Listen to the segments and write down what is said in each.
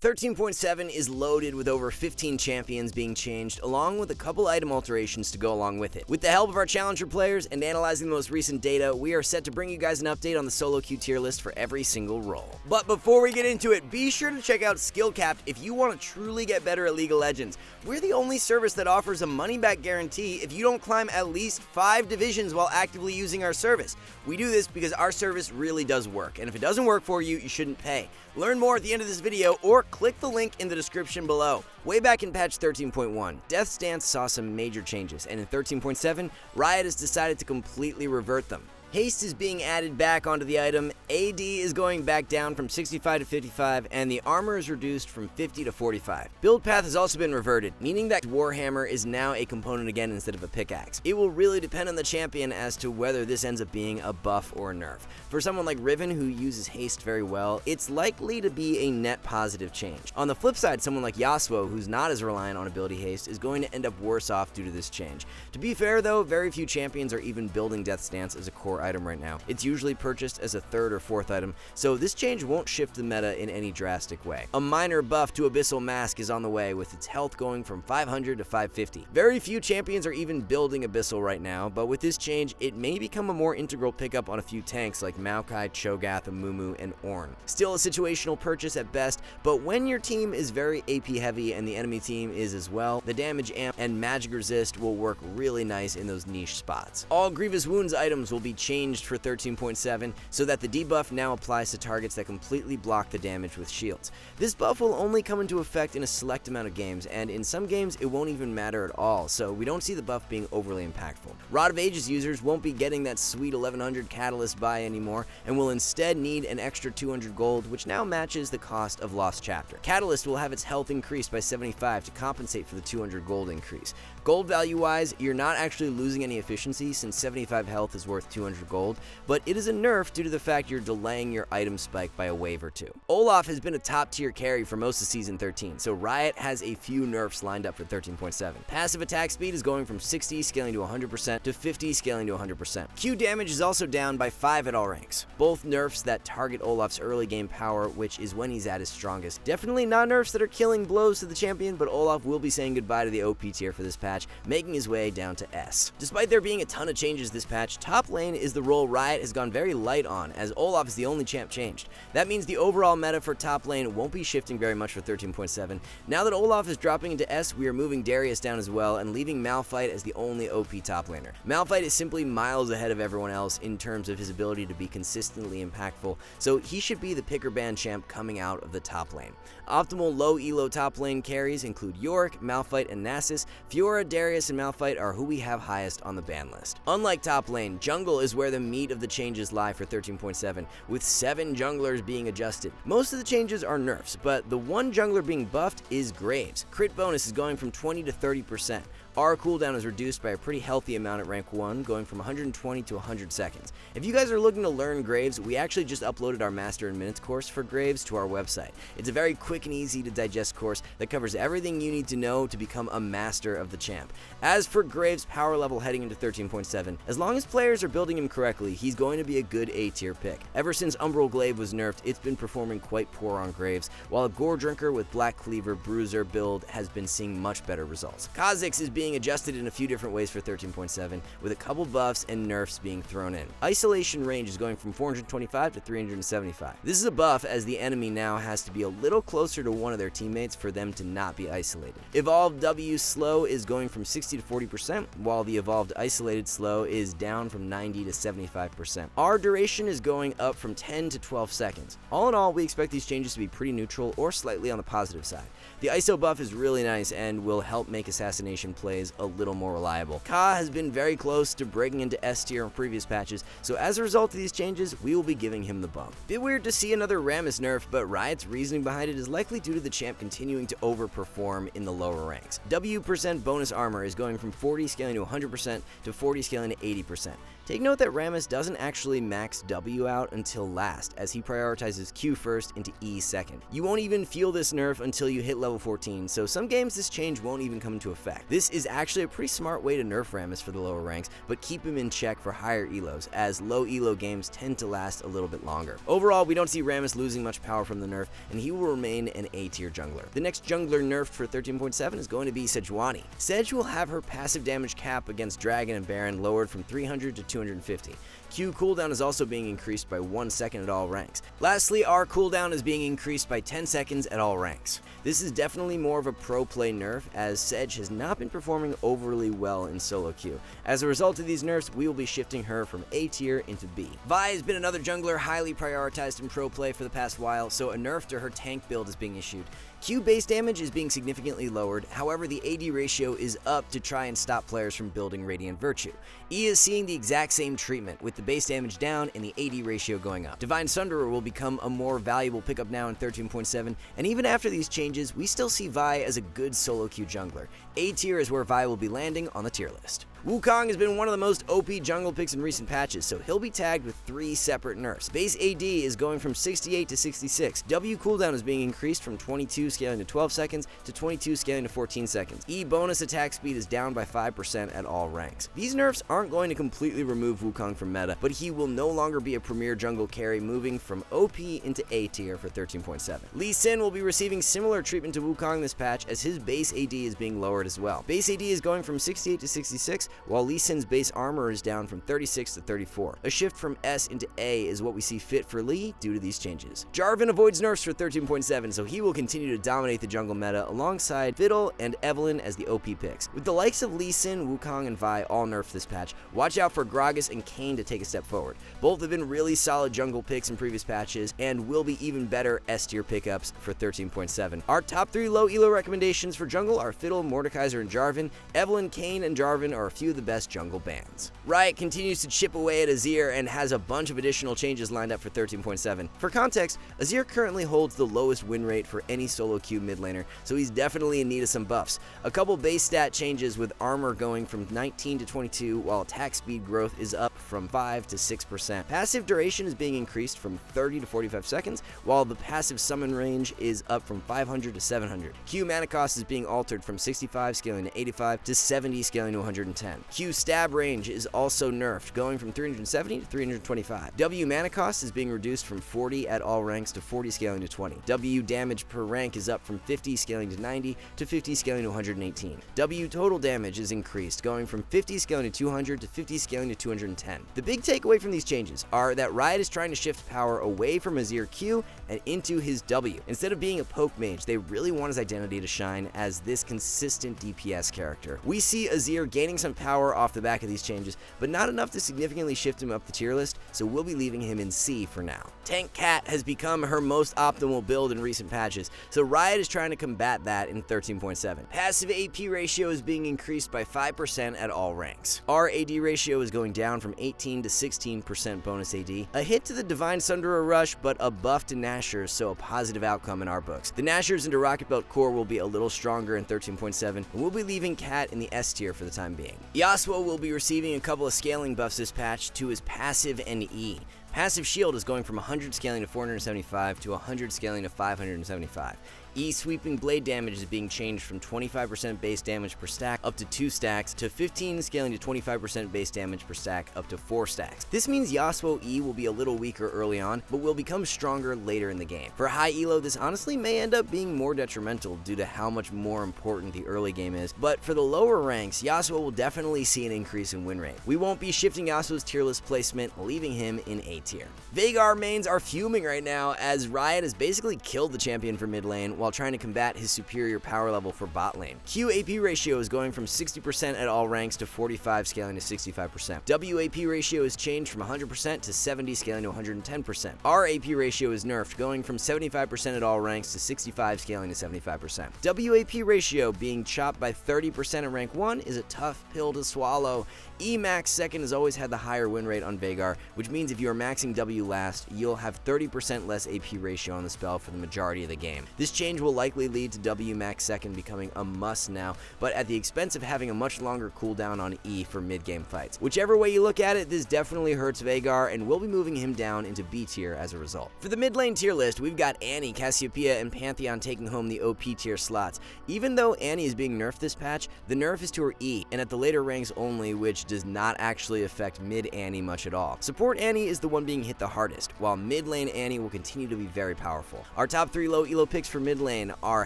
13.7 is loaded with over 15 champions being changed, along with a couple item alterations to go along with it. With the help of our challenger players and analyzing the most recent data, we are set to bring you guys an update on the solo queue tier list for every single role. But before we get into it, be sure to check out skillcapped if you want to truly get better at League of Legends. We're the only service that offers a money-back guarantee if you don't climb at least 5 divisions while actively using our service. We do this because our service really does work, and if it doesn't work for you, you shouldn't pay. Learn more at the end of this video or click the link in the description below. Way back in patch 13.1, Death's Dance saw some major changes, and in 13.7, Riot has decided to completely revert them. Haste is being added back onto the item, AD is going back down from 65 to 55, and the armor is reduced from 50 to 45. Build path has also been reverted, meaning that Warhammer is now a component again instead of a pickaxe. It will really depend on the champion as to whether this ends up being a buff or a nerf. For someone like Riven, who uses haste very well, it's likely to be a net positive change. On the flip side, someone like Yasuo, who's not as reliant on ability haste, is going to end up worse off due to this change. To be fair though, very few champions are even building Death's Dance as a core item right now. It's usually purchased as a 3rd or 4th item, so this change won't shift the meta in any drastic way. A minor buff to Abyssal Mask is on the way, with its health going from 500 to 550. Very few champions are even building Abyssal right now, but with this change, it may become a more integral pickup on a few tanks like Maokai, Cho'Gath, Amumu, and Ornn. Still a situational purchase at best, but when your team is very AP heavy and the enemy team is as well, the damage amp and magic resist will work really nice in those niche spots. All Grievous Wounds items will be changed for 13.7 so that the debuff now applies to targets that completely block the damage with shields. This buff will only come into effect in a select amount of games, and in some games it won't even matter at all, so we don't see the buff being overly impactful. Rod of Ages users won't be getting that sweet 1100 Catalyst buy anymore, and will instead need an extra 200 gold, which now matches the cost of Lost Chapter. Catalyst will have its health increased by 75 to compensate for the 200 gold increase. Gold value wise, you're not actually losing any efficiency since 75 health is worth 200 gold, but it is a nerf due to the fact you're delaying your item spike by a wave or two. Olaf has been a top tier carry for most of Season 13, so Riot has a few nerfs lined up for 13.7. Passive attack speed is going from 60 scaling to 100% to 50 scaling to 100%. Q damage is also down by 5 at all ranks. Both nerfs that target Olaf's early game power, which is when he's at his strongest. Definitely not nerfs that are killing blows to the champion, but Olaf will be saying goodbye to the OP tier for this patch, making his way down to S. Despite there being a ton of changes this patch, top lane is the role Riot has gone very light on, as Olaf is the only champ changed. That means the overall meta for top lane won't be shifting very much for 13.7. Now that Olaf is dropping into S, we are moving Darius down as well and leaving Malphite as the only OP top laner. Malphite is simply miles ahead of everyone else in terms of his ability to be consistently impactful, so he should be the picker ban champ coming out of the top lane. Optimal low elo top lane carries include Yorick, Malphite, and Nasus. Fiora, Darius, and Malphite are who we have highest on the ban list. Unlike top lane, jungle is where the meat of the changes lie for 13.7, with 7 junglers being adjusted. Most of the changes are nerfs, but the one jungler being buffed is Graves. Crit bonus is going from 20 to 30%. Our cooldown is reduced by a pretty healthy amount at rank 1, going from 120 to 100 seconds. If you guys are looking to learn Graves, we actually just uploaded our Master in Minutes course for Graves to our website. It's a very quick and easy to digest course that covers everything you need to know to become a master of the champ. As for Graves' power level heading into 13.7, as long as players are building him correctly, he's going to be a good A tier pick. Ever since Umbral Glaive was nerfed, it's been performing quite poor on Graves, while a Gore Drinker with Black Cleaver Bruiser build has been seeing much better results. Kha'Zix is being adjusted in a few different ways for 13.7, with a couple buffs and nerfs being thrown in. Isolation range is going from 425 to 375. This is a buff as the enemy now has to be a little closer to one of their teammates for them to not be isolated. Evolved W slow is going from 60 to 40%, while the evolved isolated slow is down from 90 to 75%. Our duration is going up from 10 to 12 seconds. All in all, we expect these changes to be pretty neutral or slightly on the positive side. The ISO buff is really nice and will help make assassination plays a little more reliable. Ka has been very close to breaking into S tier in previous patches, so as a result of these changes, we will be giving him the bump. Bit weird to see another Rammus nerf, but Riot's reasoning behind it is likely due to the champ continuing to overperform in the lower ranks. W% bonus armor is going from 40 scaling to 100% to 40 scaling to 80%. Take note that Rammus doesn't actually max W out until last, as he prioritizes Q first into E second. You won't even feel this nerf until you hit level 14, so some games this change won't even come into effect. This is is actually a pretty smart way to nerf Rammus for the lower ranks, but keep him in check for higher elos, as low elo games tend to last a little bit longer. Overall, we don't see Rammus losing much power from the nerf, and he will remain an A tier jungler. The next jungler nerfed for 13.7 is going to be Sejuani. Sej will have her passive damage cap against Dragon and Baron lowered from 300 to 250. Q cooldown is also being increased by 1 second at all ranks. Lastly, R cooldown is being increased by 10 seconds at all ranks. This is definitely more of a pro play nerf, as Sej has not been performing overly well in solo queue. As a result of these nerfs, we will be shifting her from A tier into B. Vi has been another jungler highly prioritized in pro play for the past while, so a nerf to her tank build is being issued. Q base damage is being significantly lowered, however the AD ratio is up to try and stop players from building Radiant Virtue. E is seeing the exact same treatment, with the base damage down and the AD ratio going up. Divine Sunderer will become a more valuable pickup now in 13.7, and even after these changes, we still see Vi as a good solo queue jungler. A tier is where Vi will be landing on the tier list. Wukong has been one of the most OP jungle picks in recent patches, so he'll be tagged with 3 separate nerfs. Base AD is going from 68 to 66. W cooldown is being increased from 22 scaling to 12 seconds to 22 scaling to 14 seconds. E bonus attack speed is down by 5% at all ranks. These nerfs aren't going to completely remove Wukong from meta, but he will no longer be a premier jungle carry, moving from OP into A tier for 13.7. Lee Sin will be receiving similar treatment to Wukong this patch, as his base AD is being lowered as well. Base AD is going from 68 to 66, while Lee Sin's base armor is down from 36 to 34. A shift from S into A is what we see fit for Lee due to these changes. Jarvan avoids nerfs for 13.7, so he will continue to dominate the jungle meta alongside Fiddle and Evelynn as the OP picks. With the likes of Lee Sin, Wukong, and Vi all nerfed this patch, watch out for Gragas and Kayn to take a step forward. Both have been really solid jungle picks in previous patches and will be even better S tier pickups for 13.7. Our top 3 low elo recommendations for jungle are Fiddle, Mordekaiser, and Jarvan. Evelynn, Kayn, and Jarvan are a few of the best jungle bans. Riot continues to chip away at Azir and has a bunch of additional changes lined up for 13.7. For context, Azir currently holds the lowest win rate for any solo queue mid laner, so he's definitely in need of some buffs. A couple base stat changes, with armor going from 19 to 22, while attack speed growth is up from 5 to 6%. Passive duration is being increased from 30 to 45 seconds, while the passive summon range is up from 500 to 700. Q mana cost is being altered from 65 scaling to 85 to 70 scaling to 110. Q stab range is also nerfed, going from 370 to 325. W mana cost is being reduced from 40 at all ranks to 40 scaling to 20. W damage per rank is up from 50 scaling to 90 to 50 scaling to 118. W total damage is increased, going from 50 scaling to 200 to 50 scaling to 210. The big takeaway from these changes are that Riot is trying to shift power away from Azir Q and into his W. Instead of being a poke mage, they really want his identity to shine as this consistent DPS character. We see Azir gaining some power off the back of these changes, but not enough to significantly shift him up the tier list, so we'll be leaving him in C for now. Tank Cat has become her most optimal build in recent patches, so Riot is trying to combat that in 13.7. Passive AP ratio is being increased by 5% at all ranks. Our AD ratio is going down from 18 to 16% bonus AD. A hit to the Divine Sunderer rush, but a buff to Nashers, so a positive outcome in our books. The Nashers into Rocket Belt core will be a little stronger in 13.7, and we'll be leaving Cat in the S tier for the time being. Yasuo will be receiving a couple of scaling buffs this patch to his passive and E. Passive shield is going from 100 scaling to 475 to 100 scaling to 575. E sweeping blade damage is being changed from 25% base damage per stack up to 2 stacks to 15 scaling to 25% base damage per stack up to 4 stacks. This means Yasuo E will be a little weaker early on, but will become stronger later in the game. For high elo, this honestly may end up being more detrimental due to how much more important the early game is, but for the lower ranks, Yasuo will definitely see an increase in win rate. We won't be shifting Yasuo's tier list placement, leaving him in A tier. Veigar mains are fuming right now, as Riot has basically killed the champion for mid lane while trying to combat his superior power level for bot lane. Q AP ratio is going from 60% at all ranks to 45 scaling to 65%. W AP ratio is changed from 100% to 70 scaling to 110%. R AP ratio is nerfed, going from 75% at all ranks to 65 scaling to 75%. W AP ratio being chopped by 30% at rank 1 is a tough pill to swallow. E max second has always had the higher win rate on Veigar, which means if you are maxing W last, you'll have 30% less AP ratio on the spell for the majority of the game. This change change will likely lead to W max second becoming a must now, but at the expense of having a much longer cooldown on E for mid-game fights. Whichever way you look at it, this definitely hurts Veigar, and we'll be moving him down into B tier as a result. For the mid lane tier list, we've got Annie, Cassiopeia, and Pantheon taking home the OP tier slots. Even though Annie is being nerfed this patch, the nerf is to her E, and at the later ranks only, which does not actually affect mid Annie much at all. Support Annie is the one being hit the hardest, while mid lane Annie will continue to be very powerful. Our top 3 low elo picks for mid lane are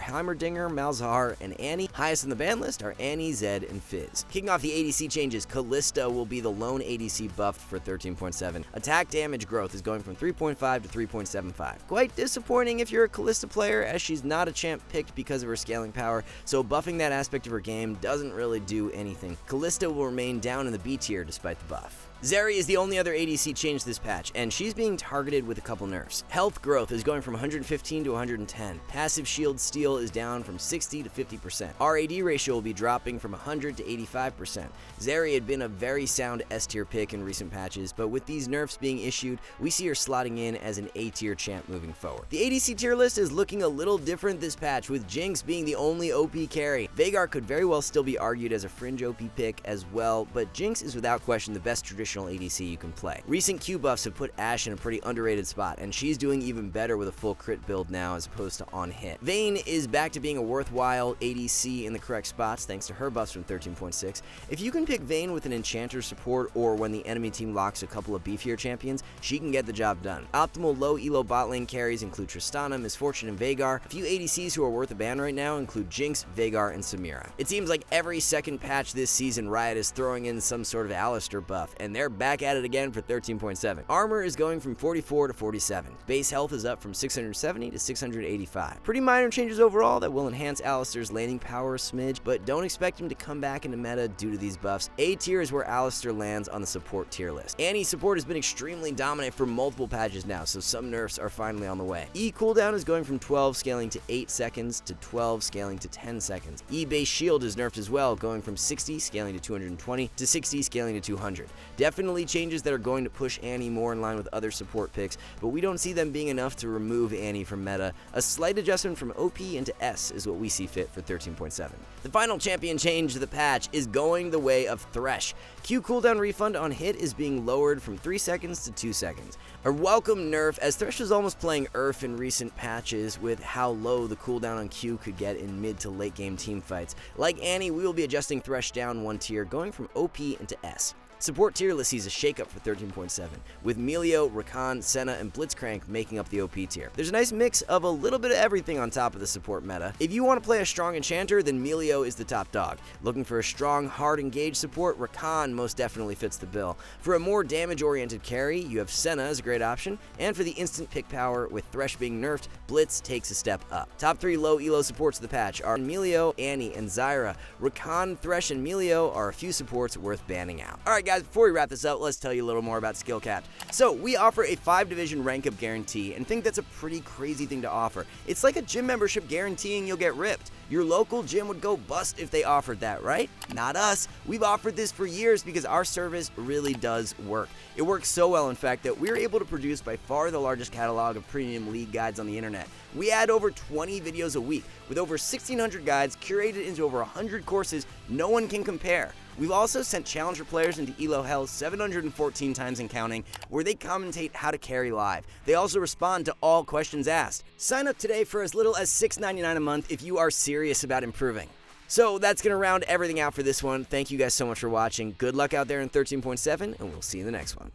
Heimerdinger, Malzahar, and Annie. Highest in the ban list are Annie, Zed, and Fizz. Kicking off the ADC changes, Kalista will be the lone ADC buffed for 13.7. Attack damage growth is going from 3.5 to 3.75. Quite disappointing if you're a Kalista player, as she's not a champ picked because of her scaling power, so buffing that aspect of her game doesn't really do anything. Kalista will remain down in the B tier despite the buff. Zeri is the only other ADC change this patch, and she's being targeted with a couple nerfs. Health growth is going from 115 to 110. Passive shield steal is down from 60 to 50%. RAD ratio will be dropping from 100 to 85%. Zeri had been a very sound S tier pick in recent patches, but with these nerfs being issued, we see her slotting in as an A tier champ moving forward. The ADC tier list is looking a little different this patch, with Jinx being the only OP carry. Veigar could very well still be argued as a fringe OP pick as well, but Jinx is without question the best traditional ADC you can play. Recent Q buffs have put Ashe in a pretty underrated spot, and she's doing even better with a full crit build now as opposed to on hit. Vayne is back to being a worthwhile ADC in the correct spots thanks to her buffs from 13.6. If you can pick Vayne with an enchanter support or when the enemy team locks a couple of beefier champions, she can get the job done. Optimal low elo bot lane carries include Tristana, Misfortune, and Veigar. A few ADCs who are worth a ban right now include Jinx, Veigar, and Samira. It seems like every second patch this season Riot is throwing in some sort of Alistar buff, and they're back at it again for 13.7. Armor is going from 44 to 47. Base health is up from 670 to 685. Pretty minor changes overall that will enhance Alistar's laning power a smidge, but don't expect him to come back into meta due to these buffs. A tier is where Alistar lands on the support tier list. Annie's support has been extremely dominant for multiple patches now, so some nerfs are finally on the way. E cooldown is going from 12 scaling to 8 seconds to 12 scaling to 10 seconds. E base shield is nerfed as well, going from 60 scaling to 220 to 60 scaling to 200. Definitely changes that are going to push Annie more in line with other support picks, but we don't see them being enough to remove Annie from meta. A slight adjustment from OP into S is what we see fit for 13.7. The final champion change to the patch is going the way of Thresh. Q cooldown refund on hit is being lowered from 3 seconds to 2 seconds. A welcome nerf, as Thresh was almost playing Earth in recent patches with how low the cooldown on Q could get in mid to late game team fights. Like Annie, we will be adjusting Thresh down 1 tier, going from OP into S. Support tier list sees a shakeup for 13.7, with Melio, Rakan, Senna, and Blitzcrank making up the OP tier. There's a nice mix of a little bit of everything on top of the support meta. If you want to play a strong enchanter, then Melio is the top dog. Looking for a strong, hard engaged support, Rakan most definitely fits the bill. For a more damage-oriented carry, you have Senna as a great option, and for the instant pick power, with Thresh being nerfed, Blitz takes a step up. Top 3 low elo supports of the patch are Melio, Annie, and Zyra. Rakan, Thresh, and Melio are a few supports worth banning out. Alright guys, before we wrap this up, let's tell you a little more about skillcapped. So, we offer a 5-division rank up guarantee, and think that's a pretty crazy thing to offer. It's like a gym membership guaranteeing you'll get ripped. Your local gym would go bust if they offered that, right? Not us. We've offered this for years because our service really does work. It works so well, in fact, that we're able to produce by far the largest catalog of premium league guides on the internet. We add over 20 videos a week, with over 1,600 guides curated into over 100 courses no one can compare. We've also sent challenger players into Elo Hell 714 times and counting, where they commentate how to carry live. They also respond to all questions asked. Sign up today for as little as $6.99 a month if you are serious about improving. So that's going to round everything out for this one. Thank you guys so much for watching. Good luck out there in 13.7, and we'll see you in the next one.